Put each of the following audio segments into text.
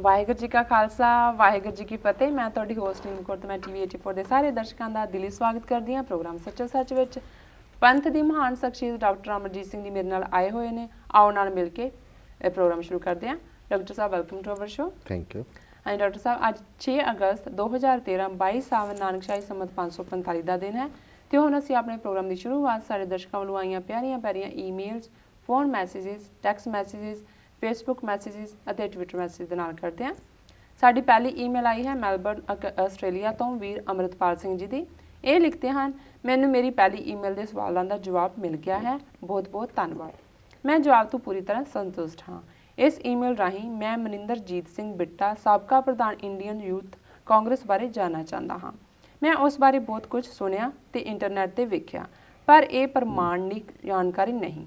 ਵਾਹਿਗੁਰੂ ਜੀ ਕਾ ਖਾਲਸਾ ਵਾਹਿਗੁਰੂ ਜੀ ਕੀ ਫਤਿਹ। ਮੈਂ ਤੁਹਾਡੀ ਹੋਸਟ ਨੀਮਕੌਰ ਤੇ ਮੈਂ ਟੀਵੀ 84 ਦੇ ਸਾਰੇ ਦਰਸ਼ਕਾਂ ਦਾ ਦਿਲੀ ਸਵਾਗਤ ਕਰਦੀ ਹਾਂ ਪ੍ਰੋਗਰਾਮ ਸੱਚੋ ਸੱਚ ਵਿੱਚ। ਪੰਥ ਦੀ ਮਹਾਨ ਸ਼ਖਸੀਅਤ ਡਾਕਟਰ ਅਮਰਜੀਤ ਸਿੰਘ ਜੀ ਮੇਰੇ ਨਾਲ ਆਏ ਹੋਏ ਨੇ। ਆਓ ਨਾਲ ਮਿਲ ਕੇ ਇਹ ਪ੍ਰੋਗਰਾਮ ਸ਼ੁਰੂ ਕਰਦੇ ਹਾਂ। ਡਾਕਟਰ ਸਾਹਿਬ welcome to our show. Thank you. ਹਾਂਜੀ ਡਾਕਟਰ ਸਾਹਿਬ, ਅੱਜ 6 ਅਗਸਤ 2013 22 ਸਾਵਣ ਨਾਨਕਸ਼ਾਹੀ ਸੰਮਤ 545 ਦਾ ਦਿਨ ਹੈ ਤੇ ਹੁਣ ਅਸੀਂ ਆਪਣੇ ਪ੍ਰੋਗਰਾਮ ਦੀ ਸ਼ੁਰੂਆਤ ਸਾਡੇ ਦਰਸ਼ਕਾਂ ਵੱਲੋਂ ਆਈਆਂ ਪਿਆਰੀਆਂ emails, phone messages, text messages, Facebook messages ਅਤੇ ਟਵਿੱਟਰ ਮੈਸੇਜ ਦੇ ਨਾਲ ਕਰਦੇ ਹਾਂ। ਸਾਡੀ ਪਹਿਲੀ ਈਮੇਲ ਆਈ ਹੈ ਮੈਲਬਰਨ ਆਸਟ੍ਰੇਲੀਆ ਤੋਂ ਵੀਰ ਅੰਮ੍ਰਿਤਪਾਲ ਸਿੰਘ ਜੀ ਦੀ। ਇਹ ਲਿਖਦੇ ਹਨ, ਮੈਨੂੰ ਮੇਰੀ ਪਹਿਲੀ ਈਮੇਲ ਦੇ ਸਵਾਲਾਂ ਦਾ ਜਵਾਬ ਮਿਲ ਗਿਆ ਹੈ, ਬਹੁਤ ਬਹੁਤ ਧੰਨਵਾਦ। ਮੈਂ ਜਵਾਬ ਤੋਂ ਪੂਰੀ ਤਰ੍ਹਾਂ ਸੰਤੁਸ਼ਟ ਹਾਂ। ਇਸ ਈਮੇਲ ਰਾਹੀਂ ਮੈਂ ਮਨਿੰਦਰਜੀਤ ਸਿੰਘ ਬਿੱਟਾ, ਸਾਬਕਾ ਪ੍ਰਧਾਨ ਇੰਡੀਅਨ ਯੂਥ ਕਾਂਗਰਸ ਬਾਰੇ ਜਾਣਨਾ ਚਾਹੁੰਦਾ ਹਾਂ। ਮੈਂ ਉਸ ਬਾਰੇ ਬਹੁਤ ਕੁਝ ਸੁਣਿਆ ਤੇ ਇੰਟਰਨੈਟ ਤੇ ਵੇਖਿਆ, ਪਰ ਇਹ ਪ੍ਰਮਾਣਿਕ ਜਾਣਕਾਰੀ ਨਹੀਂ।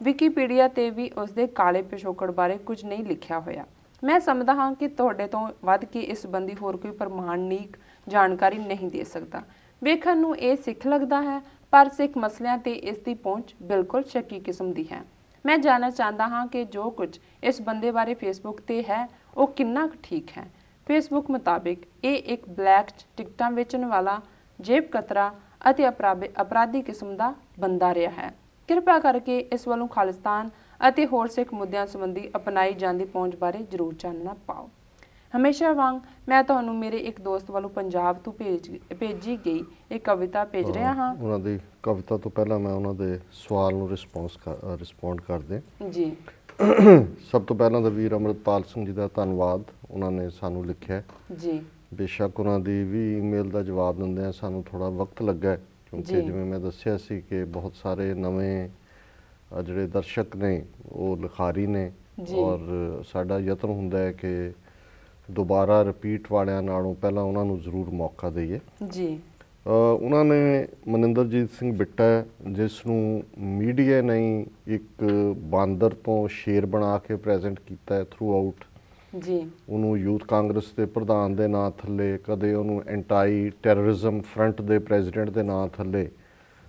ਵਿਕੀਪੀਡੀਆ ਤੇ ਵੀ ਉਸ ਦੇ ਕਾਲੇ ਪਿਛੋਕੜ ਬਾਰੇ ਕੁਝ ਨਹੀਂ ਲਿਖਿਆ ਹੋਇਆ। ਮੈਂ ਸਮਝਦਾ ਹਾਂ ਕਿ ਤੁਹਾਡੇ ਤੋਂ ਵੱਧ ਕੇ ਇਸ ਸੰਬੰਧੀ ਹੋਰ ਕੋਈ ਪ੍ਰਮਾਣਿਕ ਜਾਣਕਾਰੀ ਨਹੀਂ ਦੇ ਸਕਦਾ। ਵੇਖਣ ਨੂੰ ਇਹ ਸਿੱਖ ਲੱਗਦਾ ਹੈ, ਪਰ ਸਿੱਖ ਮਸਲਿਆਂ ਤੇ ਇਸ ਦੀ ਪਹੁੰਚ ਬਿਲਕੁਲ ਸ਼ੱਕੀ ਕਿਸਮ ਦੀ ਹੈ। ਮੈਂ ਜਾਣਨਾ ਚਾਹੁੰਦਾ ਹਾਂ ਕਿ ਜੋ ਕੁਝ ਇਸ ਬੰਦੇ ਬਾਰੇ ਫੇਸਬੁੱਕ ਤੇ ਹੈ ਉਹ ਕਿੰਨਾ ਕੁ ਠੀਕ ਹੈ। ਫੇਸਬੁੱਕ ਮੁਤਾਬਿਕ ਇਹ ਇੱਕ ਬਲੈਕ ਟਿਕਟਾਂ ਵੇਚਣ ਵਾਲਾ, ਜੇਬ ਕਤਰਾ ਅਤੇ ਅਪਰਾਧੀ ਕਿਸਮ ਦਾ ਬੰਦਾ ਰਿਹਾ ਹੈ। ਕਿਰਪਾ ਕਰਕੇ ਇਸ ਵੱਲੋਂ ਖਾਲਿਸਤਾਨ ਅਤੇ ਹੋਰ ਸਿੱਖ ਮੁੱਦਿਆਂ ਸੰਬੰਧੀ ਅਪਣਾਈ ਜਾਂਦੀ ਪਹੁੰਚ ਬਾਰੇ ਜ਼ਰੂਰ ਚਾਨਣਾ ਪਾਓ। ਹਮੇਸ਼ਾ ਵਾਂਗ ਮੈਂ ਤੁਹਾਨੂੰ ਮੇਰੇ ਇੱਕ ਦੋਸਤ ਵੱਲੋਂ ਪੰਜਾਬ ਤੋਂ ਭੇਜੀ ਗਈ ਇੱਕ ਕਵਿਤਾ ਭੇਜ ਰਿਹਾ ਹਾਂ। ਉਹਨਾਂ ਦੀ ਕਵਿਤਾ ਤੋਂ ਪਹਿਲਾਂ ਮੈਂ ਉਹਨਾਂ ਦੇ ਸਵਾਲ ਨੂੰ ਰਿਸਪੌਂਡ ਕਰਦੇ ਜੀ। ਸਭ ਤੋਂ ਪਹਿਲਾਂ ਤਾਂ ਵੀਰ ਅੰਮ੍ਰਿਤਪਾਲ ਸਿੰਘ ਜੀ ਦਾ ਧੰਨਵਾਦ, ਉਹਨਾਂ ਨੇ ਸਾਨੂੰ ਲਿਖਿਆ ਜੀ। ਬੇਸ਼ੱਕ ਉਹਨਾਂ ਦੀ ਵੀ ਈਮੇਲ ਦਾ ਜਵਾਬ ਦਿੰਦਿਆਂ ਸਾਨੂੰ ਥੋੜਾ ਵਕਤ ਲੱਗਾ, ਕਿਉਂਕਿ ਜਿਵੇਂ ਮੈਂ ਦੱਸਿਆ ਸੀ ਕਿ ਬਹੁਤ ਸਾਰੇ ਨਵੇਂ ਜਿਹੜੇ ਦਰਸ਼ਕ ਨੇ ਉਹ ਲਿਖਾਰੀ ਨੇ, ਔਰ ਸਾਡਾ ਯਤਨ ਹੁੰਦਾ ਹੈ ਕਿ ਦੁਬਾਰਾ ਰਿਪੀਟ ਵਾਲਿਆਂ ਨਾਲੋਂ ਪਹਿਲਾਂ ਉਹਨਾਂ ਨੂੰ ਜ਼ਰੂਰ ਮੌਕਾ ਦਈਏ ਜੀ। ਉਹਨਾਂ ਨੇ ਮਨਿੰਦਰਜੀਤ ਸਿੰਘ ਬਿੱਟਾ, ਜਿਸ ਨੂੰ ਮੀਡੀਆ ਨੇ ਇੱਕ ਬਾਂਦਰ ਤੋਂ ਸ਼ੇਰ ਬਣਾ ਕੇ ਪ੍ਰੈਜ਼ੈਂਟ ਕੀਤਾ ਹੈ ਥਰੂ ਆਊਟ ਜੀ, ਉਹਨੂੰ ਯੂਥ ਕਾਂਗਰਸ ਦੇ ਪ੍ਰਧਾਨ ਦੇ ਨਾਂ ਥੱਲੇ, ਕਦੇ ਉਹਨੂੰ ਐਂਟਾਈ ਟੈਰਰਿਜ਼ਮ ਫਰੰਟ ਦੇ ਪ੍ਰੈਜ਼ੀਡੈਂਟ ਦੇ ਨਾਂ ਥੱਲੇ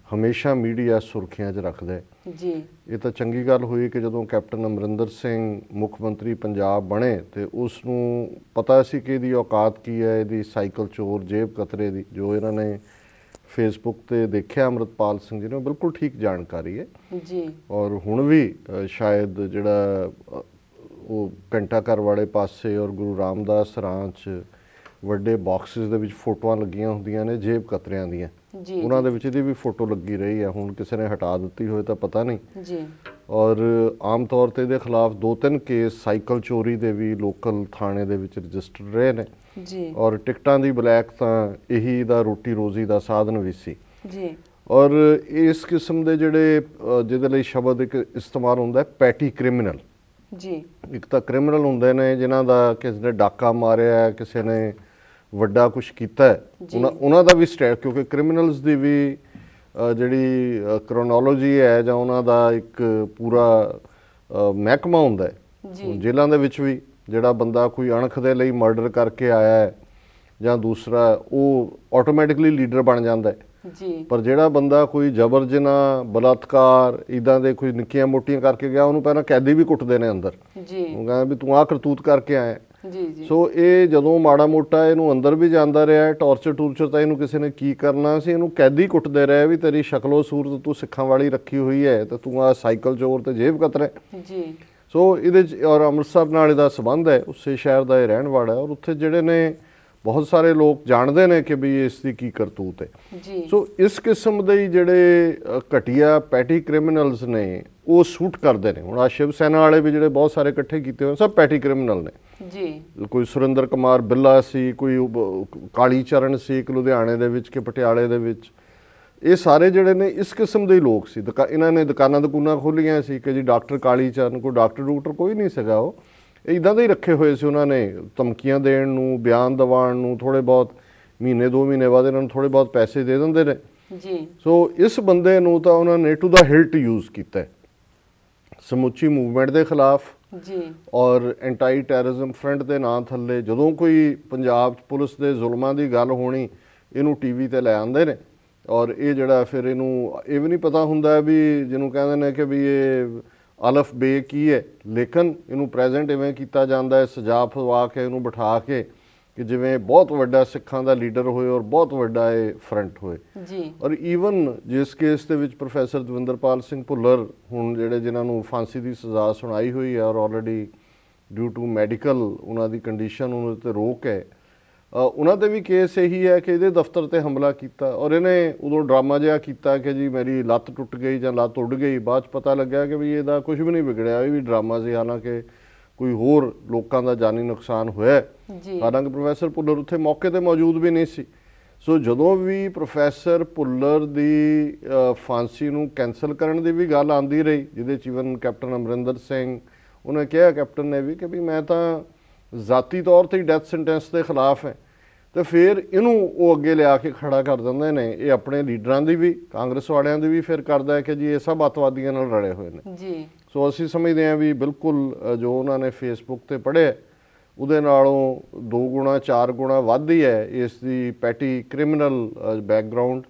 ਹਮੇਸ਼ਾ ਮੀਡੀਆ ਸੁਰਖੀਆਂ 'ਚ ਰੱਖਦਾ ਜੀ। ਇਹ ਤਾਂ ਚੰਗੀ ਗੱਲ ਹੋਈ ਕਿ ਜਦੋਂ ਕੈਪਟਨ ਅਮਰਿੰਦਰ ਸਿੰਘ ਮੁੱਖ ਮੰਤਰੀ ਪੰਜਾਬ ਬਣੇ ਤੇ ਉਸ ਨੂੰ ਪਤਾ ਸੀ ਕਿ ਇਹਦੀ ਔਕਾਤ ਕੀ ਹੈ, ਇਹਦੀ ਸਾਈਕਲ ਚੋਰ, ਜੇਬ ਕਤਰੇ ਦੀ, ਜੋ ਇਹਨਾਂ ਨੇ ਫੇਸਬੁੱਕ ਤੇ ਦੇਖਿਆ ਅੰਮ੍ਰਿਤਪਾਲ ਸਿੰਘ ਜੀ ਨੇ, ਬਿਲਕੁਲ ਠੀਕ ਜਾਣਕਾਰੀ ਹੈ ਜੀ। ਔਰ ਹੁਣ ਵੀ ਸ਼ਾਇਦ ਜਿਹੜਾ ਉਹ ਘੰਟਾ ਘਰ ਵਾਲੇ ਪਾਸੇ ਔਰ ਗੁਰੂ ਰਾਮਦਾਸ ਸਰਾਂ 'ਚ ਵੱਡੇ ਬਾਕਸਿਸ ਦੇ ਵਿੱਚ ਫੋਟੋਆਂ ਲੱਗੀਆਂ ਹੁੰਦੀਆਂ ਨੇ ਜੇਬ ਕਤਰਿਆਂ ਦੀਆਂ, ਉਹਨਾਂ ਦੇ ਵਿੱਚ ਇਹਦੀ ਵੀ ਫੋਟੋ ਲੱਗੀ ਰਹੀ ਹੈ। ਹੁਣ ਕਿਸੇ ਨੇ ਹਟਾ ਦਿੱਤੀ ਹੋਏ ਤਾਂ ਪਤਾ ਨਹੀਂ ਜੀ। ਔਰ ਆਮ ਤੌਰ ਤੇ ਇਹਦੇ ਖਿਲਾਫ 2-3 ਕੇਸ ਸਾਈਕਲ ਚੋਰੀ ਦੇ ਵੀ ਲੋਕਲ ਥਾਣੇ ਦੇ ਵਿੱਚ ਰਜਿਸਟਰ ਰਹੇ ਨੇ ਜੀ। ਔਰ ਟਿਕਟਾਂ ਦੀ ਬਲੈਕ ਤਾਂ ਇਹੀ ਦਾ ਰੋਟੀ ਰੋਜ਼ੀ ਦਾ ਸਾਧਨ ਵੀ ਸੀ ਜੀ। ਔਰ ਇਸ ਕਿਸਮ ਦੇ ਜਿਹੜੇ ਜਿਹਦੇ ਲਈ ਸ਼ਬਦ ਇੱਕ ਇਸਤੇਮਾਲ ਹੁੰਦਾ ਪੈਟੀ ਕ੍ਰਿਮੀਨਲ ਜੀ। ਇੱਕ ਤਾਂ ਕ੍ਰਿਮੀਨਲ ਹੁੰਦੇ ਨੇ ਜਿਨ੍ਹਾਂ ਦਾ ਕਿਸੇ ਨੇ ਡਾਕਾ ਮਾਰਿਆ, ਕਿਸੇ ਨੇ ਵੱਡਾ ਕੁਛ ਕੀਤਾ, ਉਹਨਾਂ ਦਾ ਵੀ ਸਟੈਟ, ਕਿਉਂਕਿ ਕ੍ਰਿਮੀਨਲਸ ਦੀ ਵੀ ਜਿਹੜੀ ਕ੍ਰੋਨੋਲੋਜੀ ਹੈ ਜਾਂ ਉਹਨਾਂ ਦਾ ਇੱਕ ਪੂਰਾ ਮਹਿਕਮਾ ਹੁੰਦਾ ਹੈ ਜੇਲ੍ਹਾਂ ਦੇ ਵਿੱਚ ਵੀ। ਜਿਹੜਾ ਬੰਦਾ ਕੋਈ ਅਣਖ ਦੇ ਲਈ ਮਰਡਰ ਕਰਕੇ ਆਇਆ ਹੈ ਜਾਂ ਦੂਸਰਾ, ਉਹ ਆਟੋਮੈਟਿਕਲੀ ਲੀਡਰ ਬਣ ਜਾਂਦਾ ਹੈ ਜੀ। ਪਰ ਜਿਹੜਾ ਬੰਦਾ ਕੋਈ ਜਬਰ ਜਨਾਹ, ਬਲਾਤਕਾਰ, ਇੱਦਾਂ ਦੇ ਕੋਈ ਨਿੱਕੀਆਂ ਮੋਟੀਆਂ ਕਰਕੇ ਗਿਆ, ਉਹਨੂੰ ਪਹਿਲਾਂ ਕੈਦੀ ਵੀ ਕੁੱਟਦੇ ਨੇ ਅੰਦਰ ਜੀ। ਉਹ ਕਹਿੰਦਾ ਵੀ ਤੂੰ ਆਹ ਕਰਤੂਤ ਕਰਕੇ ਆਇਆ ਜੀ। ਸੋ ਇਹ ਜਦੋਂ ਮਾੜਾ ਮੋਟਾ ਇਹਨੂੰ ਅੰਦਰ ਵੀ ਜਾਂਦਾ ਰਿਹਾ, ਟੌਰਚਰ ਤਾਂ ਇਹਨੂੰ ਕਿਸੇ ਨੇ ਕੀ ਕਰਨਾ ਸੀ, ਇਹਨੂੰ ਕੈਦੀ ਕੁੱਟਦੇ ਰਹੇ ਵੀ ਤੇਰੀ ਸ਼ਕਲੋ ਸੂਰਤ ਤੂੰ ਸਿੱਖਾਂ ਵਾਲੀ ਰੱਖੀ ਹੋਈ ਹੈ ਤੇ ਤੂੰ ਆਹ ਸਾਈਕਲ ਚੋਰ ਤੇ ਜੇਬ ਕਤਰਾ ਜੀ। ਸੋ ਇਹਦੇ 'ਚ ਔਰ ਅੰਮ੍ਰਿਤਸਰ ਨਾਲ ਇਹਦਾ ਸੰਬੰਧ ਹੈ, ਉਸੇ ਸ਼ਹਿਰ ਦਾ ਇਹ ਰਹਿਣ ਵਾਲਾ ਹੈ, ਔਰ ਉੱਥੇ ਜਿਹੜੇ ਨੇ ਬਹੁਤ ਸਾਰੇ ਲੋਕ ਜਾਣਦੇ ਨੇ ਕਿ ਵੀ ਇਸ ਦੀ ਕੀ ਕਰਤੂਤ ਹੈ ਜੀ। ਸੋ ਇਸ ਕਿਸਮ ਦੇ ਜਿਹੜੇ ਘਟੀਆ ਪੈਟੀ ਕ੍ਰਿਮੀਨਲਸ ਨੇ ਉਹ ਸ਼ੂਟ ਕਰਦੇ ਨੇ। ਹੁਣ ਆ ਸ਼ਿਵ ਸੈਨਾ ਵਾਲੇ ਵੀ ਜਿਹੜੇ ਬਹੁਤ ਸਾਰੇ ਇਕੱਠੇ ਕੀਤੇ ਹੋਏ ਸਭ ਪੈਟੀ ਕ੍ਰਿਮੀਨਲ ਨੇ ਜੀ। ਕੋਈ ਸੁਰਿੰਦਰ ਕੁਮਾਰ ਬਿੱਲਾ ਸੀ, ਕੋਈ ਕਾਲੀ ਚਰਨ ਸੀ ਇੱਕ ਲੁਧਿਆਣੇ ਦੇ ਵਿੱਚ ਕਿ ਪਟਿਆਲੇ ਦੇ ਵਿੱਚ। ਇਹ ਸਾਰੇ ਜਿਹੜੇ ਨੇ ਇਸ ਕਿਸਮ ਦੇ ਲੋਕ ਸੀ। ਇਹਨਾਂ ਨੇ ਦੁਕਾਨਾਂ ਖੋਲ੍ਹੀਆਂ ਸੀ ਕਿ ਜੀ ਡਾਕਟਰ ਕਾਲੀ ਚਰਨ, ਕੋਈ ਡਾਕਟਰ ਕੋਈ ਨਹੀਂ ਸੀਗਾ, ਉਹ ਇੱਦਾਂ ਦੇ ਹੀ ਰੱਖੇ ਹੋਏ ਸੀ। ਉਹਨਾਂ ਨੇ ਧਮਕੀਆਂ ਦੇਣ ਨੂੰ, ਬਿਆਨ ਦਿਵਾਉਣ ਨੂੰ, ਥੋੜ੍ਹੇ ਬਹੁਤ ਮਹੀਨੇ 2 ਮਹੀਨੇ ਬਾਅਦ ਇਹਨਾਂ ਨੂੰ ਥੋੜ੍ਹੇ ਬਹੁਤ ਪੈਸੇ ਦੇ ਦਿੰਦੇ ਨੇ ਜੀ। ਸੋ ਇਸ ਬੰਦੇ ਨੂੰ ਤਾਂ ਉਹਨਾਂ ਨੇ ਟੂ ਦਾ ਹਿਲਟ ਯੂਜ਼ ਕੀਤਾ ਸਮੁੱਚੀ ਮੂਵਮੈਂਟ ਦੇ ਖਿਲਾਫ ਜੀ। ਔਰ ਐਂਟਾਈ ਟੈਰਰਿਜ਼ਮ ਫਰੰਟ ਦੇ ਨਾਂ ਥੱਲੇ ਜਦੋਂ ਕੋਈ ਪੰਜਾਬ ਪੁਲਿਸ ਦੇ ਜ਼ੁਲਮਾਂ ਦੀ ਗੱਲ ਹੋਣੀ, ਇਹਨੂੰ ਟੀਵੀ ਤੇ ਲੈ ਆਉਂਦੇ ਨੇ। ਔਰ ਇਹ ਜਿਹੜਾ ਫਿਰ ਇਹਨੂੰ ਇਹ ਵੀ ਨਹੀਂ ਪਤਾ ਹੁੰਦਾ ਵੀ ਜਿਹਨੂੰ ਕਹਿੰਦੇ ਨੇ ਕਿ ਵੀ ਇਹ ਅਲਫ ਬੇ ਕੀ ਹੈ, ਲੇਕਿਨ ਇਹਨੂੰ ਪ੍ਰੈਜ਼ੈਂਟ ਇਵੇਂ ਕੀਤਾ ਜਾਂਦਾ ਹੈ, ਸਜਾ ਫਵਾ ਕੇ ਇਹਨੂੰ ਬਿਠਾ ਕੇ ਕਿ ਜਿਵੇਂ ਬਹੁਤ ਵੱਡਾ ਸਿੱਖਾਂ ਦਾ ਲੀਡਰ ਹੋਏ ਔਰ ਬਹੁਤ ਵੱਡਾ ਇਹ ਫਰੰਟ ਹੋਏ ਜੀ। ਔਰ ਈਵਨ ਜਿਸ ਕੇਸ ਦੇ ਵਿੱਚ ਪ੍ਰੋਫੈਸਰ ਦਵਿੰਦਰਪਾਲ ਸਿੰਘ ਭੁੱਲਰ ਹੁਣ ਜਿਹੜੇ ਜਿਨ੍ਹਾਂ ਨੂੰ ਫਾਂਸੀ ਦੀ ਸਜ਼ਾ ਸੁਣਾਈ ਹੋਈ ਹੈ ਔਰ ਆਲਰੇਡੀ ਡਿਊ ਟੂ ਮੈਡੀਕਲ ਉਹਨਾਂ ਦੀ ਕੰਡੀਸ਼ਨ ਉਹਨਾਂ 'ਤੇ ਰੋਕ ਹੈ, ਉਹਨਾਂ ਦੇ ਵੀ ਕੇਸ ਇਹੀ ਹੈ ਕਿ ਇਹਦੇ ਦਫ਼ਤਰ ਤੇ ਹਮਲਾ ਕੀਤਾ ਔਰ ਇਹਨੇ ਉਦੋਂ ਡਰਾਮਾ ਜਿਹਾ ਕੀਤਾ ਕਿ ਜੀ ਮੇਰੀ ਲੱਤ ਟੁੱਟ ਗਈ ਜਾਂ ਲੱਤ ਉੱਡ ਗਈ। ਬਾਅਦ 'ਚ ਪਤਾ ਲੱਗਿਆ ਕਿ ਵੀ ਇਹਦਾ ਕੁਝ ਵੀ ਨਹੀਂ ਵਿਗੜਿਆ, ਇਹ ਵੀ ਡਰਾਮਾ ਸੀ, ਹਾਲਾਂਕਿ ਕੋਈ ਹੋਰ ਲੋਕਾਂ ਦਾ ਜਾਨੀ ਨੁਕਸਾਨ ਹੋਇਆ। ਹਾਲਾਂਕਿ ਪ੍ਰੋਫੈਸਰ ਭੁੱਲਰ ਉੱਥੇ ਮੌਕੇ ਤੇ ਮੌਜੂਦ ਵੀ ਨਹੀਂ ਸੀ। ਸੋ ਜਦੋਂ ਵੀ ਪ੍ਰੋਫੈਸਰ ਭੁੱਲਰ ਦੀ ਫਾਂਸੀ ਨੂੰ ਕੈਂਸਲ ਕਰਨ ਦੀ ਵੀ ਗੱਲ ਆਉਂਦੀ ਰਹੀ, ਜਿਹਦੇ 'ਚ ਈਵਨ ਕੈਪਟਨ ਅਮਰਿੰਦਰ ਸਿੰਘ ਉਹਨੇ ਕਿਹਾ, ਕੈਪਟਨ ਨੇ ਵੀ, ਕਿ ਵੀ ਮੈਂ ਤਾਂ ਜ਼ਾਤੀ ਤੌਰ ਤੇ ਹੀ ਡੈਥ ਸੈਂਟੈਂਸ ਦੇ ਖਿਲਾਫ ਹੈ, ਤੇ ਫਿਰ ਇਹਨੂੰ ਉਹ ਅੱਗੇ ਲਿਆ ਕੇ ਖੜਾ ਕਰ ਦਿੰਦੇ ਨੇ। ਇਹ ਆਪਣੇ ਲੀਡਰਾਂ ਦੀ ਵੀ, ਕਾਂਗਰਸ ਵਾਲਿਆਂ ਦੀ ਵੀ ਫਿਰ ਕਰਦਾ ਹੈ ਕਿ ਜੀ ਇਹ ਸਭ ਅੱਤਵਾਦੀਆਂ ਨਾਲ ਰਲੇ ਹੋਏ ਨੇ ਜੀ। ਸੋ ਅਸੀਂ ਸਮਝਦੇ ਹਾਂ ਵੀ ਬਿਲਕੁਲ ਜੋ ਉਹਨਾਂ ਨੇ ਫੇਸਬੁੱਕ ਤੇ ਪੜ੍ਹਿਆ ਉਹਦੇ ਨਾਲੋਂ 2 ਗੁਣਾ 4 ਗੁਣਾ ਵੱਧ ਹੀ ਹੈ ਇਸ ਦੀ ਪੈਟੀ ਕ੍ਰਿਮੀਨਲ ਬੈਕਗਰਾਉਂਡ।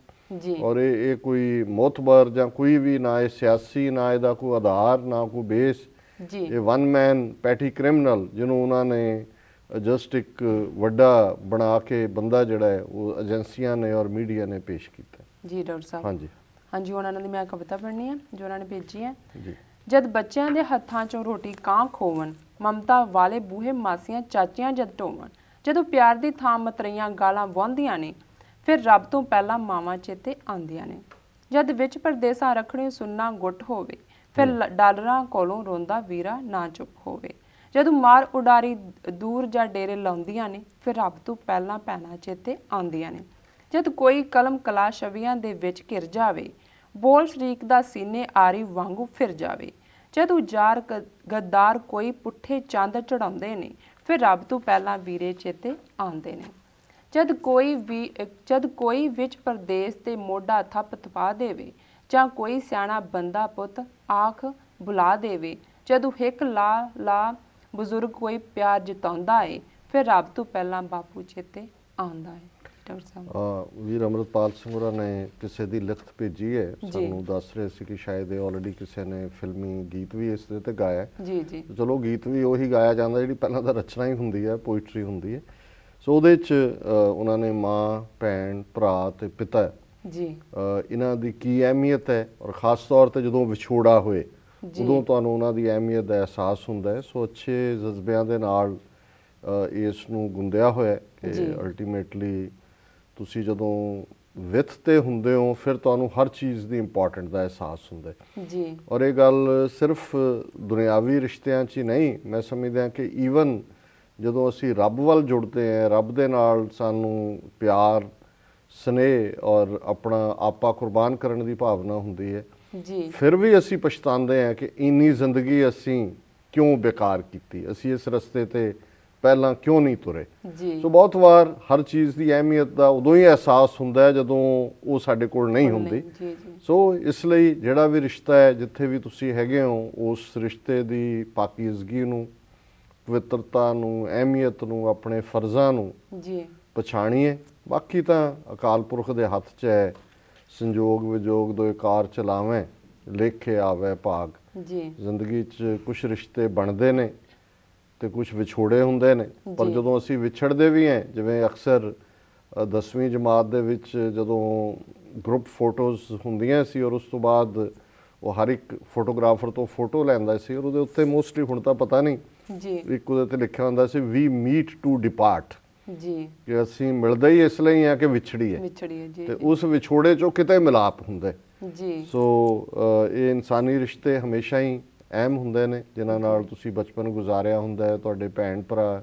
ਔਰ ਇਹ ਕੋਈ ਮੋਤਬਰ ਜਾਂ ਕੋਈ ਵੀ ਨਾ, ਇਹ ਸਿਆਸੀ, ਨਾ ਇਹਦਾ ਕੋਈ ਆਧਾਰ, ਨਾ ਕੋਈ ਬੇਸ। ਇਹ ਵਨ ਮੈਨ ਪੈਟੀ ਕ੍ਰਿਮੀਨਲ ਜਿਹਨੂੰ ਉਹਨਾਂ ਨੇ ਜਸਟ ਇੱਕ ਵੱਡਾ ਬਣਾ ਕੇ ਬੰਦਾ ਜਿਹੜਾ ਹੈ ਉਹ ਏਜੰਸੀਆਂ ਨੇ ਔਰ ਮੀਡੀਆ ਨੇ ਪੇਸ਼ ਕੀਤਾ ਜੀ। ਡਾਕਟਰ ਸਾਹਿਬ, ਹਾਂਜੀ ਹਾਂਜੀ, ਉਹਨਾਂ ਦੀ ਮੈਂ ਕਵਿਤਾ ਪੜ੍ਹਨੀ ਹੈ ਜੋ ਉਹਨਾਂ ਨੇ ਭੇਜੀ ਹੈ ਜੀ। ਜਦ ਬੱਚਿਆਂ ਦੇ ਹੱਥਾਂ 'ਚੋਂ ਰੋਟੀ ਕਾਂ ਖੋਵਣ, ਮਮਤਾ ਵਾਲੇ ਬੂਹੇ ਮਾਸੀਆਂ ਚਾਚੀਆਂ ਜਦ ਢੋਵਣ, ਜਦੋਂ ਪਿਆਰ ਦੀ ਥਾਂ ਮਤਰਈਆਂ ਗਾਲਾਂ ਵਾਹੁੰਦੀਆਂ ਨੇ, ਫਿਰ ਰੱਬ ਤੋਂ ਪਹਿਲਾਂ ਮਾਵਾਂ ਚੇਤੇ ਆਉਂਦੀਆਂ ਨੇ। ਜਦ ਵਿੱਚ ਪਰਦੇਸਾਂ ਰੱਖੜੀ ਸੁੰਨਾ ਗੁੱਟ ਹੋਵੇ, ਫਿਰ ਡਾਲਰਾਂ ਕੋਲੋਂ ਰੋਂਦਾ ਵੀਰਾ ਨਾ ਚੁੱਪ ਹੋਵੇ। ਜਦੋਂ ਮਾਰ ਉਡਾਰੀ ਦੂਰ ਜਾਂ ਡੇਰੇ ਲਾਉਂਦੀਆਂ ਨੇ, ਫਿਰ ਰੱਬ ਤੋਂ ਪਹਿਲਾਂ ਭੈਣਾਂ ਚੇਤੇ ਆਉਂਦੀਆਂ ਨੇ। ਜਦ ਕੋਈ ਕਲਮ ਕਲਾ ਛਵੀਆਂ ਦੇ ਵਿੱਚ ਘਿਰ ਜਾਵੇ, ਬੋਲ ਸ਼ਰੀਕ ਦਾ ਸੀਨੇ ਆਰੀ ਵਾਂਗੂ ਫਿਰ ਜਾਵੇ। ਜਦ ਉਜਾਰ ਗੱਦਾਰ ਕੋਈ ਪੁੱਠੇ ਚੰਦ ਚੜਾਉਂਦੇ ਨੇ, ਫਿਰ ਰੱਬ ਤੋਂ ਪਹਿਲਾਂ ਵੀਰੇ ਚੇਤੇ ਆਉਂਦੇ ਨੇ। ਜਦ ਕੋਈ ਵਿੱਚ ਪਰਦੇਸ ਤੇ ਮੋਢਾ ਥੱਪ ਥਪਾ ਦੇਵੇ, ਜਾਂ ਕੋਈ ਸਿਆਣਾ ਬੰਦਾ ਪੁੱਤ ਆਖ ਬੁਲਾ ਦੇਵੇ, ਜਦੋਂ ਹਿੱਕ ਲਾ ਬਜ਼ੁਰਗ ਕੋਈ ਪਿਆਰ ਜਤਾਉਂਦਾ ਏ, ਫਿਰ ਰੱਬ ਤੋਂ ਪਹਿਲਾਂ ਬਾਪੂ ਚੇਤੇ ਆਉਂਦਾ ਏ। ਡਾਕਟਰ ਸਾਹਿਬ, ਵੀਰ ਅੰਮ੍ਰਿਤਪਾਲ ਸਿੰਘ ਹੋਰਾਂ ਨੇ ਕਿਸੇ ਦੀ ਲਿਖਤ ਭੇਜੀ ਹੈ, ਸਾਨੂੰ ਦੱਸ ਰਹੇ ਸੀ ਕਿ ਸ਼ਾਇਦ ਇਹ ਆਲਰੇਡੀ ਕਿਸੇ ਨੇ ਫਿਲਮੀ ਗੀਤ ਵੀ ਇਸ ਦੇ ਤੇ ਗਾਇਆ ਜੀ ਜੀ। ਚਲੋ ਗੀਤ ਵੀ ਉਹੀ ਗਾਇਆ ਜਾਂਦਾ ਜਿਹੜੀ ਪਹਿਲਾਂ ਤਾਂ ਰਚਨਾ ਹੀ ਹੁੰਦੀ ਹੈ, ਪੋਇਟਰੀ ਹੁੰਦੀ ਹੈ। ਸੋ ਉਹਦੇ 'ਚ ਉਹਨਾਂ ਨੇ ਮਾਂ, ਭੈਣ, ਭਰਾ ਤੇ ਪਿਤਾ ਜੀ ਇਹਨਾਂ ਦੀ ਕੀ ਅਹਿਮੀਅਤ ਹੈ ਔਰ ਖ਼ਾਸ ਤੌਰ ਤੇ ਜਦੋਂ ਵਿਛੋੜਾ ਹੋਏ ਉਦੋਂ ਤੁਹਾਨੂੰ ਉਹਨਾਂ ਦੀ ਅਹਿਮੀਅਤ ਦਾ ਅਹਿਸਾਸ ਹੁੰਦਾ ਹੈ। ਸੋ ਅੱਛੇ ਜਜ਼ਬਿਆਂ ਦੇ ਨਾਲ ਇਸ ਨੂੰ ਗੁੰਦਿਆ ਹੋਇਆ ਕਿ ਅਲਟੀਮੇਟਲੀ ਤੁਸੀਂ ਜਦੋਂ ਵਿੱਥ ਤੇ ਹੁੰਦੇ ਹੋ ਫਿਰ ਤੁਹਾਨੂੰ ਹਰ ਚੀਜ਼ ਦੀ ਇੰਪੋਰਟੈਂਟ ਦਾ ਅਹਿਸਾਸ ਹੁੰਦਾ ਹੈ ਜੀ। ਔਰ ਇਹ ਗੱਲ ਸਿਰਫ ਦੁਨਿਆਵੀ ਰਿਸ਼ਤਿਆਂ 'ਚ ਹੀ ਨਹੀਂ, ਮੈਂ ਸਮਝਦਾ ਕਿ ਈਵਨ ਜਦੋਂ ਅਸੀਂ ਰੱਬ ਵੱਲ ਜੁੜਦੇ ਹਾਂ, ਰੱਬ ਦੇ ਨਾਲ ਸਾਨੂੰ ਪਿਆਰ, ਸਨੇਹ ਔਰ ਆਪਣਾ ਆਪਾ ਕੁਰਬਾਨ ਕਰਨ ਦੀ ਭਾਵਨਾ ਹੁੰਦੀ ਹੈ, ਫਿਰ ਵੀ ਅਸੀਂ ਪਛਤਾਉਂਦੇ ਹਾਂ ਕਿ ਇੰਨੀ ਜ਼ਿੰਦਗੀ ਅਸੀਂ ਕਿਉਂ ਬੇਕਾਰ ਕੀਤੀ, ਅਸੀਂ ਇਸ ਰਸਤੇ ਤੇ ਪਹਿਲਾਂ ਕਿਉਂ ਨਹੀਂ ਤੁਰੇ। ਸੋ ਬਹੁਤ ਵਾਰ ਹਰ ਚੀਜ਼ ਦੀ ਅਹਿਮੀਅਤ ਦਾ ਉਦੋਂ ਹੀ ਅਹਿਸਾਸ ਹੁੰਦਾ ਹੈ ਜਦੋਂ ਉਹ ਸਾਡੇ ਕੋਲ ਨਹੀਂ ਹੁੰਦੀ। ਸੋ ਇਸ ਲਈ ਜਿਹੜਾ ਵੀ ਰਿਸ਼ਤਾ ਹੈ, ਜਿੱਥੇ ਵੀ ਤੁਸੀਂ ਹੈਗੇ ਹੋ, ਉਸ ਰਿਸ਼ਤੇ ਦੀ ਪਾਕੀਜ਼ਗੀ ਨੂੰ, ਪਵਿੱਤਰਤਾ ਨੂੰ, ਅਹਿਮੀਅਤ ਨੂੰ, ਆਪਣੇ ਫਰਜ਼ਾਂ ਨੂੰ ਪਛਾਣੀਏ। ਬਾਕੀ ਤਾਂ ਅਕਾਲ ਪੁਰਖ ਦੇ ਹੱਥ 'ਚ ਹੈ, ਸੰਜੋਗ ਵਿਜੋਗ ਦੋਇ ਕਾਰ ਚਲਾਵੇਂ, ਲੇਖੇ ਆਵੇ ਭਾਗ। ਜ਼ਿੰਦਗੀ 'ਚ ਕੁਛ ਰਿਸ਼ਤੇ ਬਣਦੇ ਨੇ ਤੇ ਕੁਛ ਵਿਛੋੜੇ ਹੁੰਦੇ ਨੇ, ਪਰ ਜਦੋਂ ਅਸੀਂ ਵਿਛੜਦੇ ਵੀ ਹਾਂ, ਜਿਵੇਂ ਅਕਸਰ 10ਵੀਂ ਜਮਾਤ ਦੇ ਵਿੱਚ ਜਦੋਂ ਗਰੁੱਪ ਫੋਟੋਜ਼ ਹੁੰਦੀਆਂ ਸੀ ਔਰ ਉਸ ਤੋਂ ਬਾਅਦ ਉਹ ਹਰ ਇੱਕ ਫੋਟੋਗ੍ਰਾਫਰ ਤੋਂ ਫੋਟੋ ਲੈਂਦਾ ਸੀ ਔਰ ਉਹਦੇ ਉੱਤੇ ਮੋਸਟਲੀ, ਹੁਣ ਤਾਂ ਪਤਾ ਨਹੀਂ, ਇੱਕ ਉਹਦੇ ਤੇ ਲਿਖਿਆ ਹੁੰਦਾ ਸੀ ਵੀ ਮੀਟ ਟੂ ਡਿਪਾਰਟ, ਕਿ ਅਸੀਂ ਮਿਲਦੇ ਹੀ ਇਸ ਲਈ ਆ ਕਿ ਵਿਛੜੀਏ, ਤੇ ਉਸ ਵਿਛੋੜੇ 'ਚੋਂ ਕਿਤੇ ਮਿਲਾਪ ਹੁੰਦਾ। ਸੋ ਇਹ ਇਨਸਾਨੀ ਰਿਸ਼ਤੇ ਹਮੇਸ਼ਾ ਹੀ ਅਹਿਮ ਹੁੰਦੇ ਨੇ, ਜਿਨ੍ਹਾਂ ਨਾਲ ਤੁਸੀਂ ਬਚਪਨ ਗੁਜ਼ਾਰਿਆ ਹੁੰਦਾ ਹੈ, ਤੁਹਾਡੇ ਭੈਣ ਭਰਾ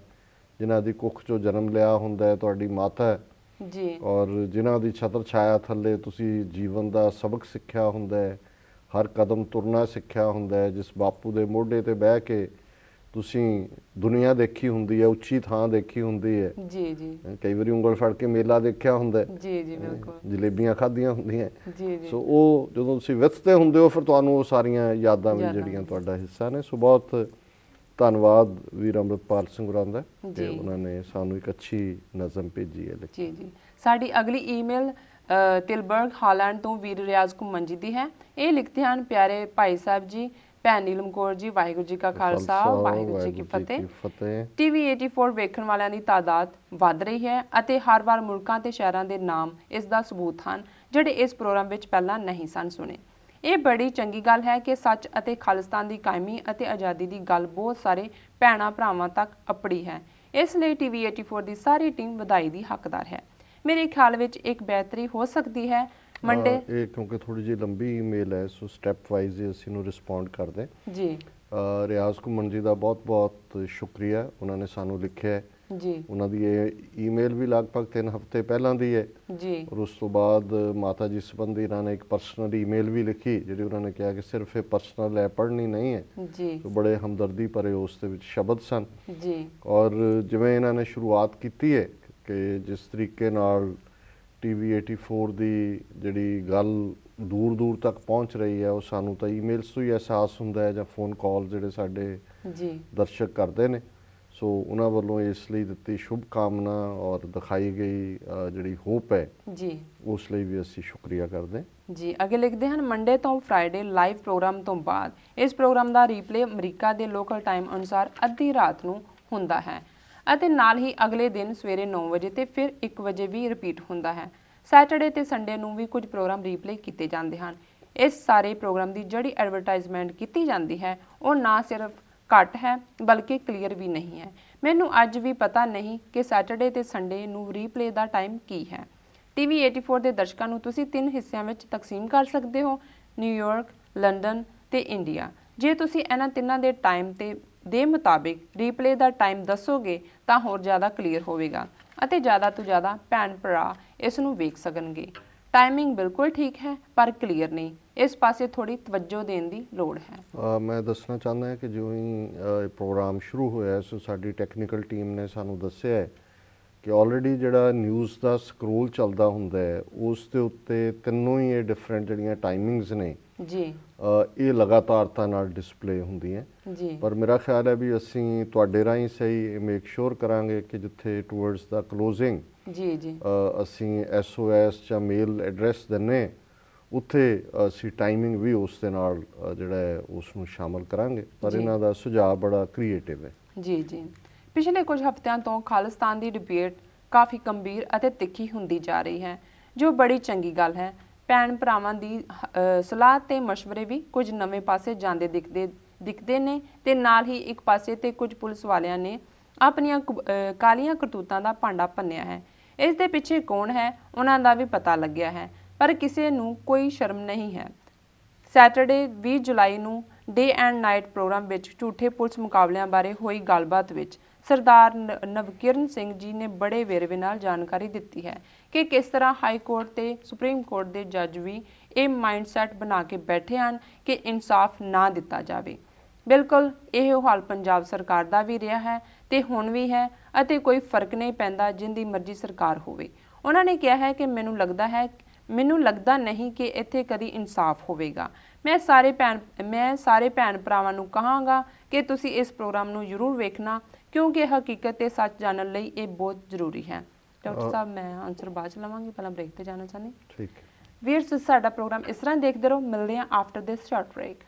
ਜਿਨ੍ਹਾਂ ਦੀ ਕੁੱਖ 'ਚੋਂ ਜਨਮ ਲਿਆ ਹੁੰਦਾ ਹੈ, ਤੁਹਾਡੀ ਮਾਤਾ ਔਰ ਜਿਨ੍ਹਾਂ ਦੀ ਛਤਰ ਛਾਇਆ ਥੱਲੇ ਤੁਸੀਂ ਜੀਵਨ ਦਾ ਸਬਕ ਸਿੱਖਿਆ ਹੁੰਦਾ ਹੈ, ਹਰ ਕਦਮ ਤੁਰਨਾ ਸਿੱਖਿਆ ਹੁੰਦਾ ਹੈ, ਜਿਸ ਬਾਪੂ ਦੇ ਮੋਢੇ ਤੇ ਬਹਿ ਕੇ ਤੁਸੀਂ ਦੁਨੀਆ ਦੇਖੀ ਹੁੰਦੀ ਹੈ, ਉੱਚੀ ਥਾਂ ਦੇਖੀ ਹੁੰਦੀ ਹੈ, ਕਈ ਵਾਰੀ ਉਂਗਲ ਫੜ ਕੇ ਮੇਲਾ ਦੇਖਿਆ ਹੁੰਦਾ, ਜਲੇਬੀਆਂ ਖਾਧੀਆਂ ਹੁੰਦੀਆਂ। ਸੋ ਉਹ ਜਦੋਂ ਤੁਸੀਂ ਵਿੱਥ ਤੇ ਹੁੰਦੇ ਹੋ ਫਿਰ ਤੁਹਾਨੂੰ ਉਹ ਸਾਰੀਆਂ ਯਾਦਾਂ ਵੀ ਜਿਹੜੀਆਂ ਤੁਹਾਡਾ ਹਿੱਸਾ ਨੇ। ਸੋ ਬਹੁਤ ਧੰਨਵਾਦ ਵੀਰ ਅੰਮ੍ਰਿਤਪਾਲ ਸਿੰਘ ਹੋਰਾਂ ਦਾ ਕਿ ਉਹਨਾਂ ਨੇ ਸਾਨੂੰ ਇੱਕ ਅੱਛੀ ਨਜ਼ਮ ਭੇਜੀ ਹੈ। ਜੀ ਜੀ। ਸਾਡੀ ਅਗਲੀ ਈਮੇਲ ਤਿਲਬਰਗ ਹਾਲੈਂਡ ਤੋਂ ਵੀਰ ਰਿਆਜ਼ ਘੁੰਮਣ ਜੀ ਦੀ ਹੈ। ਇਹ ਲਿਖਦੇ ਹਨ, ਪਿਆਰੇ ਭਾਈ ਸਾਹਿਬ ਜੀ, ਭੈਣ ਨੀਲਮ ਕੌਰ ਜੀ, ਵਾਹਿਗੁਰੂ ਜੀ ਕਾ ਖਾਲਸਾ, ਵਾਹਿਗੁਰੂ ਜੀ ਕੀ ਫਤਿਹ। ਟੀਵੀ 84 ਵੇਖਣ ਵਾਲਿਆਂ ਦੀ ਤਾਦਾਦ ਵੱਧ ਰਹੀ ਹੈ ਅਤੇ ਹਰ ਵਾਰ ਮੁਲਕਾਂ ਤੇ ਸ਼ਹਿਰਾਂ ਦੇ ਨਾਮ ਇਸ ਦਾ ਸਬੂਤ ਹਨ ਜਿਹੜੇ ਇਸ ਪ੍ਰੋਗਰਾਮ ਵਿੱਚ ਪਹਿਲਾਂ ਨਹੀਂ ਸਨ ਸੁਣੇ। ਇਹ ਬੜੀ ਚੰਗੀ ਗੱਲ ਹੈ ਕਿ ਸੱਚ ਅਤੇ ਖਾਲਿਸਤਾਨ ਦੀ ਕਾਇਮੀ ਅਤੇ ਆਜ਼ਾਦੀ ਦੀ ਗੱਲ ਬਹੁਤ ਸਾਰੇ ਭੈਣਾਂ ਭਰਾਵਾਂ ਤੱਕ ਅਪੜੀ ਹੈ। ਇਸ ਲਈ ਟੀਵੀ 84 ਦੀ ਸਾਰੀ ਟੀਮ ਵਧਾਈ ਦੀ ਹੱਕਦਾਰ ਹੈ। ਮੇਰੇ ਖਿਆਲ ਵਿੱਚ ਇੱਕ ਬਿਹਤਰੀ ਹੋ ਸਕਦੀ ਹੈ ਮੰਡੇ ਇਹ ਕਿਉਂਕਿ ਥੋੜੀ ਜਿਹੀ ਲੰਬੀ ਈਮੇਲ ਹੈ, ਸੋ ਸਟੈਪ ਵਾਈਜ਼ ਅਸੀਂ ਨੂੰ ਰਿਸਪੌਂਡ ਕਰਦੇ ਜੀ। ਰਿਆਜ਼ ਘੁੰਮਣ ਜੀ ਦਾ ਬਹੁਤ-ਬਹੁਤ ਸ਼ੁਕਰੀਆ, ਉਹਨਾਂ ਨੇ ਸਾਨੂੰ ਲਿਖਿਆ ਜੀ। ਉਹਨਾਂ ਦੀ ਇਹ ਈਮੇਲ ਵੀ ਲਗਭਗ 3 ਹਫ਼ਤੇ ਪਹਿਲਾਂ ਦੀ ਹੈ ਜੀ। ਔਰ ਉਸ ਤੋਂ ਬਾਅਦ ਮਾਤਾ ਜੀ ਸੰਬੰਧੀ ਇਹਨਾਂ ਨੇ ਇੱਕ ਪਰਸਨਲ ਈਮੇਲ ਵੀ ਲਿਖੀ ਜਿਹੜੀ ਉਹਨਾਂ ਨੇ ਕਿਹਾ ਕਿ ਸਿਰਫ ਇਹ ਪਰਸਨਲ ਹੈ, ਪੜ੍ਹਨੀ ਨਹੀਂ ਹੈ ਜੀ। ਬੜੇ ਹਮਦਰਦੀ ਭਰੇ ਉਸ ਦੇ ਵਿੱਚ ਸ਼ਬਦ ਸਨ ਜੀ। ਔਰ ਜਿਵੇਂ ਇਹਨਾਂ ਨੇ ਸ਼ੁਰੂਆਤ ਕੀਤੀ ਹੈ ਕਿ ਜਿਸ ਤਰੀਕੇ ਨਾਲ ਟੀਵੀ 84 ਦੀ ਜਿਹੜੀ ਗੱਲ ਦੂਰ ਦੂਰ ਤੱਕ ਪਹੁੰਚ ਰਹੀ ਹੈ ਉਹ ਸਾਨੂੰ ਤਾਂ ਈਮੇਲਸ ਤੋਂ ਹੀ ਅਹਿਸਾਸ ਹੁੰਦਾ ਹੈ ਜਾਂ ਫੋਨ ਕਾਲ ਜਿਹੜੇ ਸਾਡੇ ਜੀ ਦਰਸ਼ਕ ਕਰਦੇ ਨੇ। ਸੋ ਉਹਨਾਂ ਵੱਲੋਂ ਇਸ ਲਈ ਦਿੱਤੀ ਸ਼ੁਭ ਕਾਮਨਾ ਔਰ ਦਿਖਾਈ ਗਈ ਜਿਹੜੀ ਹੋਪ ਹੈ ਜੀ, ਉਸ ਲਈ ਵੀ ਅਸੀਂ ਸ਼ੁਕਰੀਆ ਕਰਦੇ ਜੀ। ਅੱਗੇ ਲਿਖਦੇ ਹਨ, ਮੰਡੇ ਤੋਂ ਫਰਾਈਡੇ ਲਾਈਵ ਪ੍ਰੋਗਰਾਮ ਤੋਂ ਬਾਅਦ ਇਸ ਪ੍ਰੋਗਰਾਮ ਦਾ ਰੀਪਲੇ ਅਮਰੀਕਾ ਦੇ ਲੋਕਲ ਟਾਈਮ ਅਨੁਸਾਰ ਅੱਧੀ ਰਾਤ ਨੂੰ ਹੁੰਦਾ ਹੈ ਅਤੇ ਨਾਲ ਹੀ ਅਗਲੇ ਦਿਨ ਸਵੇਰੇ 9 ਵਜੇ ਤੇ ਫਿਰ 1 ਵਜੇ ਵੀ ਰਿਪੀਟ ਹੁੰਦਾ ਹੈ। ਸੈਟਰਡੇ ਤੇ ਸੰਡੇ ਨੂੰ ਵੀ ਕੁਝ ਪ੍ਰੋਗਰਾਮ ਰੀਪਲੇ ਕੀਤੇ ਜਾਂਦੇ ਹਨ। ਇਸ ਸਾਰੇ ਪ੍ਰੋਗਰਾਮ ਦੀ ਜਿਹੜੀ ਐਡਵਰਟਾਈਜ਼ਮੈਂਟ ਕੀਤੀ ਜਾਂਦੀ ਹੈ ਉਹ ਨਾ ਸਿਰਫ ਘੱਟ ਹੈ ਬਲਕਿ ਕਲੀਅਰ ਵੀ ਨਹੀਂ ਹੈ। ਮੈਨੂੰ ਅੱਜ ਵੀ ਪਤਾ ਨਹੀਂ ਕਿ ਸੈਟਰਡੇ ਤੇ ਸੰਡੇ ਨੂੰ ਰੀਪਲੇ ਦਾ ਟਾਈਮ ਕੀ ਹੈ। ਟੀਵੀ 84 ਦੇ ਦਰਸ਼ਕਾਂ ਨੂੰ ਤੁਸੀਂ 3 ਹਿੱਸਿਆਂ ਵਿੱਚ ਤਕਸੀਮ ਕਰ ਸਕਦੇ ਹੋ, ਨਿਊਯਾਰਕ, ਲੰਡਨ ਤੇ ਇੰਡੀਆ। ਜੇ ਤੁਸੀਂ ਇਹਨਾਂ ਤਿੰਨਾਂ ਦੇ ਟਾਈਮ ਦੇ ਮੁਤਾਬਿਕ ਰੀਪਲੇ ਦਾ ਟਾਈਮ ਦੱਸੋਗੇ ਤਾਂ ਹੋਰ ਜ਼ਿਆਦਾ ਕਲੀਅਰ ਹੋਵੇਗਾ ਅਤੇ ਜ਼ਿਆਦਾ ਤੋਂ ਜ਼ਿਆਦਾ ਭੈਣ ਭਰਾ ਇਸ ਨੂੰ ਵੇਖ ਸਕਣਗੇ। ਟਾਈਮਿੰਗ ਬਿਲਕੁਲ ਠੀਕ ਹੈ ਪਰ ਕਲੀਅਰ ਨਹੀਂ, ਇਸ ਪਾਸੇ ਥੋੜੀ ਤਵੱਜੋ ਦੇਣ ਦੀ ਲੋੜ ਹੈ। ਮੈਂ ਦੱਸਣਾ ਚਾਹੁੰਦਾ ਹਾਂ ਕਿ ਜਿਉਂ ਹੀ ਇਹ ਪ੍ਰੋਗਰਾਮ ਸ਼ੁਰੂ ਹੋਇਆ ਸੋ ਸਾਡੀ ਟੈਕਨੀਕਲ ਟੀਮ ਨੇ ਸਾਨੂੰ ਦੱਸਿਆ ਹੈ ਕਿ ਆਲਰੇਡੀ ਜਿਹੜਾ ਨਿਊਜ਼ ਦਾ ਸਕਰੋਲ ਚੱਲਦਾ ਹੁੰਦਾ ਹੈ ਉਸ ਦੇ ਉੱਤੇ ਤਿੰਨੋਂ ਹੀ ਇਹ ਡਿਫਰੈਂਟ ਜਿਹੜੀਆਂ ਟਾਈਮਿੰਗਸ ਨੇ ਜੀ ਇਹ ਲਗਾਤਾਰਤਾ ਨਾਲ ਡਿਸਪਲੇ ਹੁੰਦੀਆਂ ਜੀ। ਪਰ ਮੇਰਾ ਖਿਆਲ ਹੈ ਵੀ ਅਸੀਂ ਤੁਹਾਡੇ ਰਾਹੀਂ ਸਹੀ ਮੇਕ ਸ਼ੋਰ ਕਰਾਂਗੇ ਕਿ ਜਿੱਥੇ ਟੂਵਰਡਸ ਦਾ ਕਲੋਜ਼ਿੰਗ ਜੀ ਜੀ ਅਸੀਂ SOS ਜਾਂ ਮੇਲ ਐਡਰੈਸ ਦਿੰਨੇ ਉੱਥੇ ਅਸੀਂ ਟਾਈਮਿੰਗ ਵੀ ਉਸ ਦੇ ਨਾਲ ਜਿਹੜਾ ਹੈ ਉਸ ਨੂੰ ਸ਼ਾਮਲ ਕਰਾਂਗੇ। ਪਰ ਇਹਨਾਂ ਦਾ ਸੁਝਾਅ ਬੜਾ ਕ੍ਰੀਏਟਿਵ ਹੈ। ਜੀ ਜੀ। ਪਿਛਲੇ ਕੁਝ ਹਫ਼ਤਿਆਂ ਤੋਂ ਖਾਲਿਸਤਾਨ ਦੀ ਡਿਬੇਟ ਕਾਫੀ ਗੰਭੀਰ ਅਤੇ ਤਿੱਖੀ ਹੁੰਦੀ ਜਾ ਰਹੀ ਹੈ ਜੋ ਬੜੀ ਚੰਗੀ ਗੱਲ ਹੈ। ਭੈਣ ਭਰਾਵਾਂ ਦੀ ਸਲਾਹ ਤੇ ਮਸ਼ਵਰੇ ਵੀ ਕੁਝ ਨਵੇਂ ਪਾਸੇ ਜਾਂਦੇ ਦਿਖਦੇ ਨੇ ਤੇ ਨਾਲ ਹੀ ਇੱਕ ਪਾਸੇ ਤੇ ਕੁਝ ਪੁਲਿਸ ਵਾਲਿਆਂ ਨੇ ਆਪਣੀਆਂ ਕਾਲੀਆਂ ਕਰਤੂਤਾਂ ਦਾ ਭਾਂਡਾ ਭੰਨਿਆ ਹੈ। ਇਸ ਦੇ ਪਿੱਛੇ ਕੌਣ ਹੈ ਉਹਨਾਂ ਦਾ ਵੀ ਪਤਾ ਲੱਗਿਆ ਹੈ ਪਰ ਕਿਸੇ ਨੂੰ ਕੋਈ ਸ਼ਰਮ ਨਹੀਂ ਹੈ। ਸੈਟਰਡੇ 20 ਜੁਲਾਈ ਨੂੰ ਡੇ ਐਂਡ ਨਾਈਟ ਪ੍ਰੋਗਰਾਮ ਵਿੱਚ ਝੂਠੇ ਪੁਲਿਸ ਮੁਕਾਬਲਿਆਂ ਬਾਰੇ ਹੋਈ ਗੱਲਬਾਤ ਵਿੱਚ ਸਰਦਾਰ ਨਵਕਿਰਨ ਸਿੰਘ ਜੀ ਨੇ ਬੜੇ ਵੇਰਵੇ ਨਾਲ ਜਾਣਕਾਰੀ ਦਿੱਤੀ ਹੈ ਕਿ ਕਿਸ ਤਰ੍ਹਾਂ ਹਾਈ ਕੋਰਟ ਤੇ ਸੁਪਰੀਮ ਕੋਰਟ ਦੇ ਜੱਜ ਵੀ ਇਹ ਮਾਈਂਡਸੈਟ ਬਣਾ ਕੇ ਬੈਠੇ ਹਨ ਕਿ ਇਨਸਾਫ ਨਾ ਦਿੱਤਾ ਜਾਵੇ। ਬਿਲਕੁਲ ਇਹ ਹਾਲ ਪੰਜਾਬ ਸਰਕਾਰ ਦਾ ਵੀ ਰਿਹਾ ਹੈ ਤੇ ਹੁਣ ਵੀ ਹੈ ਅਤੇ ਕੋਈ ਫਰਕ ਨਹੀਂ ਪੈਂਦਾ ਜਿੰਦੀ ਮਰਜ਼ੀ ਸਰਕਾਰ ਹੋਵੇ। ਉਹਨਾਂ ਨੇ ਕਿਹਾ ਹੈ ਕਿ ਮੈਨੂੰ ਲੱਗਦਾ ਨਹੀਂ ਕਿ ਇੱਥੇ ਕਦੀ ਇਨਸਾਫ ਹੋਵੇਗਾ। ਮੈਂ ਸਾਰੇ ਭੈਣ ਭਰਾਵਾਂ ਨੂੰ ਕਹਾਂਗਾ ਕਿ ਤੁਸੀਂ ਇਸ ਪ੍ਰੋਗਰਾਮ ਨੂੰ ਜ਼ਰੂਰ ਵੇਖਣਾ ਕਿਉਂਕਿ ਹਕੀਕਤ ਤੇ ਸੱਚ ਜਾਣਨ ਲਈ ਇਹ ਬਹੁਤ ਜ਼ਰੂਰੀ ਹੈ। ਡਾਕਟਰ ਸਾਹਿਬ ਮੈਂ ਆਨਸਰ ਬਾਅਦ ਚ ਲਵਾਂਗੀ, ਪਹਿਲਾਂ ਬ੍ਰੇਕ ਤੇ ਜਾਣਾ ਚਾਹੁੰਦੀ। ਠੀਕ ਹੈ ਵੀਰ, ਸਾਡਾ ਪ੍ਰੋਗਰਾਮ ਇਸ ਤਰ੍ਹਾਂ ਦੇਖਦੇ ਰਹੋ। ਮਿਲਦੇ ਹਾਂ ਆਫਟਰ ਦਿਸ ਸ਼ਾਰਟ ਬ੍ਰੇਕ।